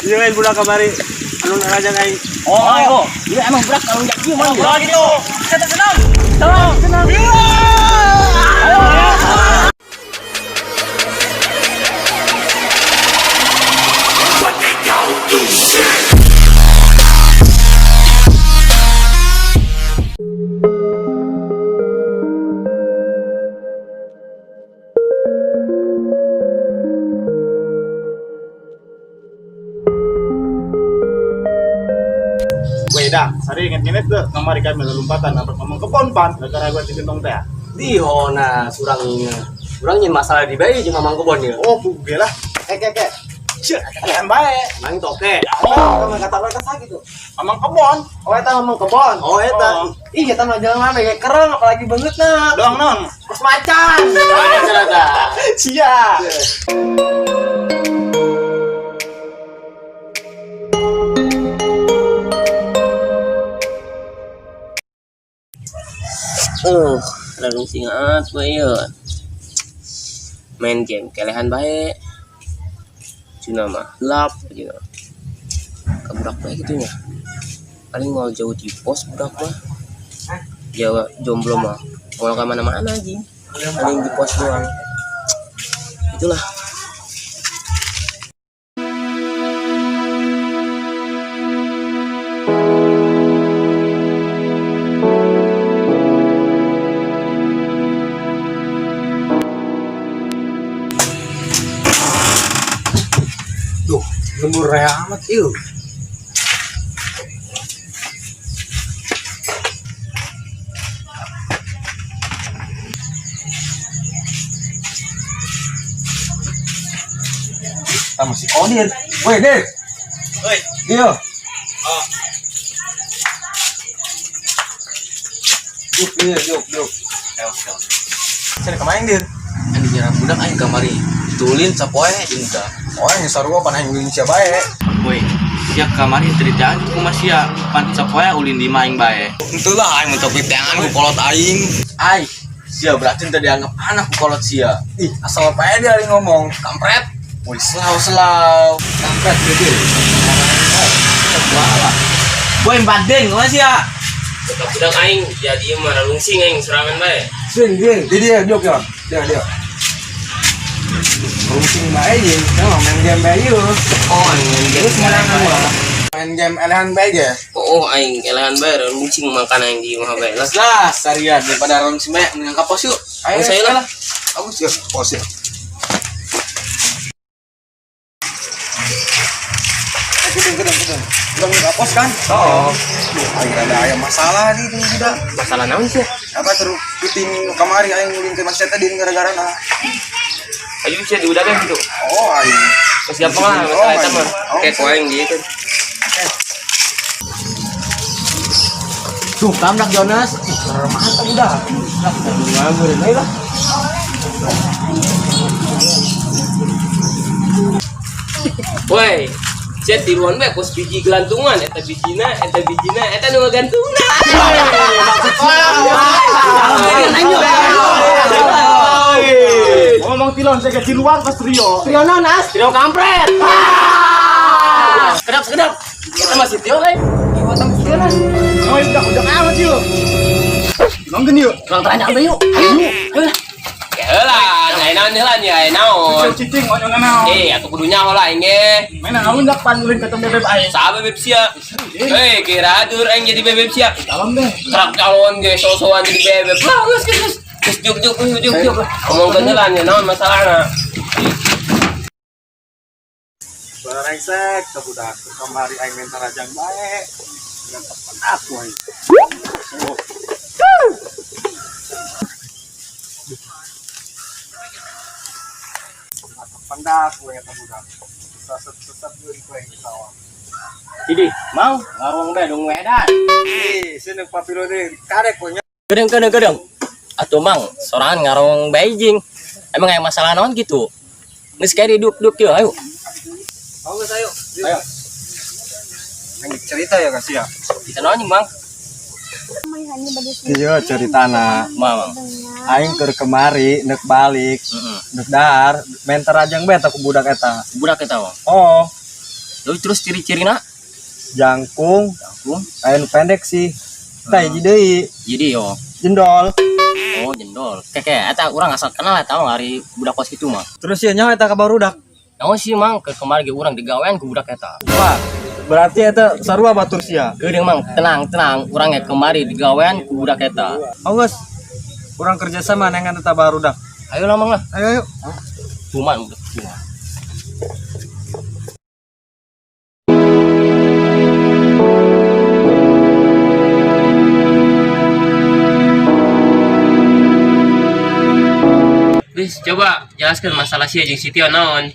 Iya main budak kamari. Anu raja aing. Oh, ayo. Iya emang berat kalau enggak kieu mah. Oh gitu. Tenang. Tenang. Weda, sari inget-inget tuh kamari kami lompatan apa ngomong kebon pan gara-gara gua digentong teh. Di hona surangnya. Surangnya masalah di bayi jeung mamang kebon ya. Oh, buge lah. Ke. Cek, ada bae. Mang toke. Oh, kata gitu. Amang kebon. Oh eta mamang kebon. Oh, eta. Ih eta mah jangan kayak kereng apalagi beungeutna. Doang non. Terus macan. Cerita. Sia. Lalu singat bae main game kelehan bae cuna mah lap gitu kebudak bae gitunya paling mau jauh di pos budak mah Jawa jomblo mah mau ke mana-mana aja paling di pos doang itulah. Lembur raya amat ieu. Masih Odin. Woi, Dek. Woi. Iya. Oh. Yuk. Saya kemarin dir. Yang dinyerang budak aing kamari. Tulin sapoe jeung tah. Oh, yang sarua pan aing ulin sia bae. Woi, sia kamari cerita aku masih ya pan sapoe ulin di maing bae. Itulah aing mencoba tangan ku kolot aing. Ai, sia berarti teu dianggap anak ku kolot sia. Ih, asal bae dia ngomong, kampret. Woi, selau. Kampret gede. Woi, badeng mah sia. Budak aing jadi mah lungsing aing serangan bae Dia, jok ya. Dia. Rusing bae ye, main game bae yeuh. oh main game Serangan mah. Main game elehan bae ge. oh aing kelehan bae lungsing makan aing di mah bae lah Lah, sarian daripada orang sime dengan kapos yuk. Ayo saya lah. Bagus ya, pos ya. Gedung. Belum kapos kan? Oh. Aing ada aya masalah di udah. masalah naon sih Apa terus puting kamari aing ngulin ke masjid tadi gara-gara nah. ayo sih udah deh gitu Oh, aing. siapa mah masalah eta mah kayak koeng gitu Tuh, tambak Jonas. Mantap udah. Ngamur deui lah. woi chat di ruang bae kos biji gelantungan eta bijina eta nu gantungna Ngomong tilon saya di luar pas trio. trio nonas trio kampret kedap kita masih trio kan Oh, udah amat yuk. Nongken yuk. kurang tanya apa yuk ayo lah lah naon heula nya naon Cicing mau nyong atuh kudunya heula aing ge Mana naon dak pan ulin ketemu bebek aing. saha bebek sia kira adur aing jadi bebek sia Dalam deh. trak calon ge sosokan jadi bebek lah geus juk ngomongkeun heula nya naon masalahna Barang sek kebudak kamari aing minta rajang bae. Dengan tepan aku aing. Pendak gue kata budak. Sesat gue di yang sawah. jadi mau ngarong bae dong wedan Sini papiro deh. Karek punya. Gedeng. Atuh mang, sorangan ngarong Beijing. Emang aya masalah naon gitu? Geus kae hidup kieu ayo. Mau geus ayo. Ayo. Cerita ya kasih ya. Kita naon Bang? Iya ceritana. Mamang. Aing keur kemari neuk balik, neuk dahar, main terajang bae eta ku budak eta. Budak eta mah. Oh. Lalu terus ciri-cirina? Jangkung, Aku anu pendek sih. Tah hiji deui, jadi yo. jendol. Oh, jendol. Kayak eta urang asal kenal eta ngari budak kos kitu mah. Terus ieu nyaho eta ka barudak. Naon sih mang ke kemarin ge urang digawean ku budak eta. Wah, berarti eta sarua batur sia. Geudeung mang, tenang, urang ge kemari digawean ku budak eta. Awas. Kurang kerja sama dengan eta barudak. Ayo lah mang lah. Ayo ayo. Cuman budak cuma. Wis coba jelaskan masalah sia jeung Siti naon.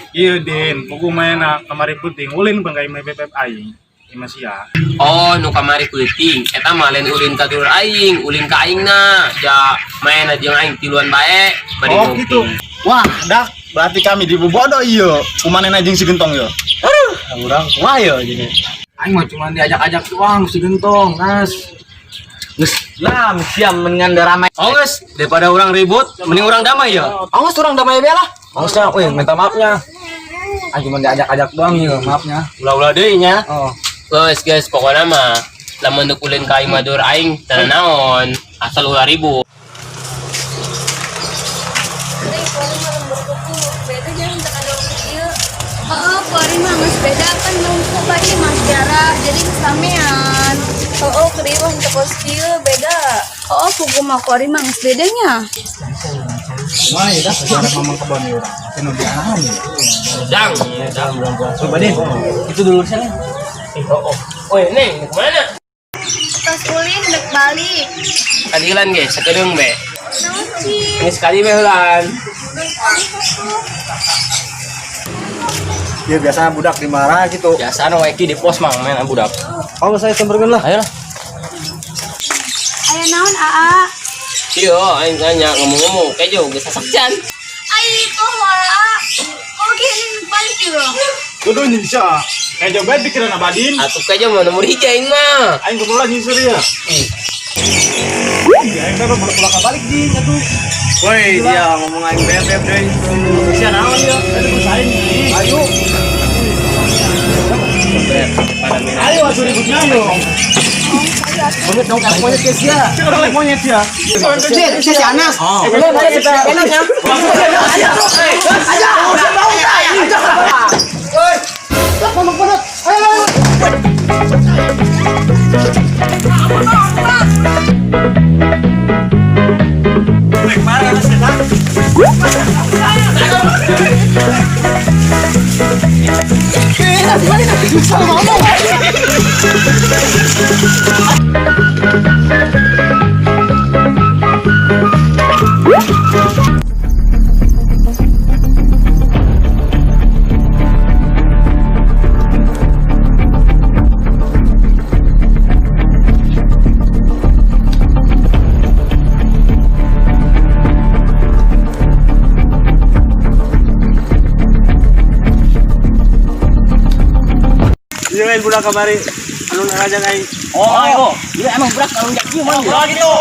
Iya Den, pokok mainna kamari penting ulin bangkai main bebek aing. Ima sia. Oh, nu kamari peuting eta mah lain ulin ka dulur aing, ulin ka aingna. Ja maena jeung aing tiluan bae bari Oh ngopi. gitu. Wah, dak berarti kami dibobodo ieu. Kumanehna jeung si gentong ieu. Urang kumaha ieu jadi. Aing mah cuma diajak-ajak doang si gentong, Nas. Geus lah siam mendingan damai. Oh geus, daripada orang ribut, mending orang damai ya. Awas orang damai bela. Awas lah, minta maafnya. Aing cuma diajak-ajak doang ieu, maafnya. Ulah-ulah deui nya. Oh. Guys, pokoknya mah lamun teu ulin ka aing mah dulur aing teu naon, asal ulah ribut. Oh, kori mah mas beda kan nunggu bari mas jarak jadi kesamean. Oh, keriwa untuk kos kieu beda. Oh, kuku mah kori mah mas bedanya. Wah, ieu dah ada mamang kebon ieu urang. Anu dianahan ieu. Dang, Coba deh. itu dulu sana. Oh, Neng, kemana? Pas ulin dek balik. Kadilan guys, sakedeung be. Naon sih? Ini sekali be heulan. Ieu biasanya budak dimarah gitu. Biasa nu wae di pos mang main budak. Oh, saya sembergeun lah. Ayo lah. Aya naon Aa? Iya, aing nanya ngomong-ngomong kayak jauh geus sasakjan. Ai kok wara. Oh, gini balik juga. Kudu nyisa. Kayak coba pikiran abadin. Atuh kayak jauh nomor hiji aing mah. Aing kudu lah nyisir ya. Aing kan bolak balik di atuh. Woi, dia ngomong aing beb deui. Sia naon ya? Ada kusain. Ayo. Ayo atuh ributnya ayo. Banget dong kan monyet ke sia. Cek orang monyet ya. Si Anas. Ieu lain budak kamari. Anu ngajak aing. Oh, ayo. Ini emang budak kalau jak kieu mah. Oh gitu.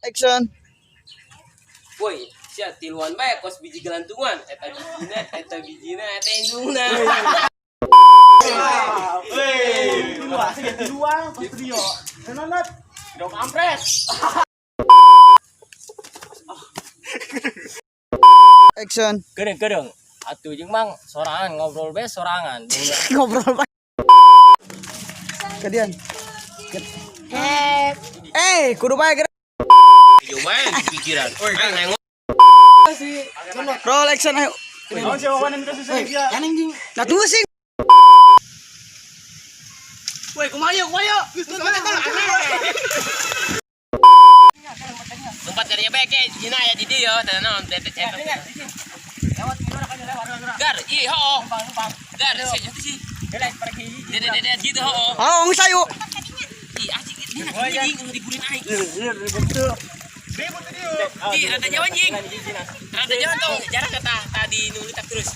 Action. Woi, sia tiluan bae kos biji gelantungan. Eta bijina, eta indungna. Action. Kedeung. Atuh jeung mang sorangan ngobrol bae sorangan. Ngobrol Pak. Kadian. Kudu bae geura. Yo bae pikiran. Aing Roll action ayo. Naon sih wawanan ka susah ya? Nah tunggu sih. tempat kerja bae ke Cina ya di dieu teh naon teh Gar, ih ho. Gar, sih. Dede gitu ho. Oh, sayu. Ih, asik ini anjing dibulin aing. Ih, rada jauh anjing. Rada jauh tuh jarak kata tadi nulis tak terus.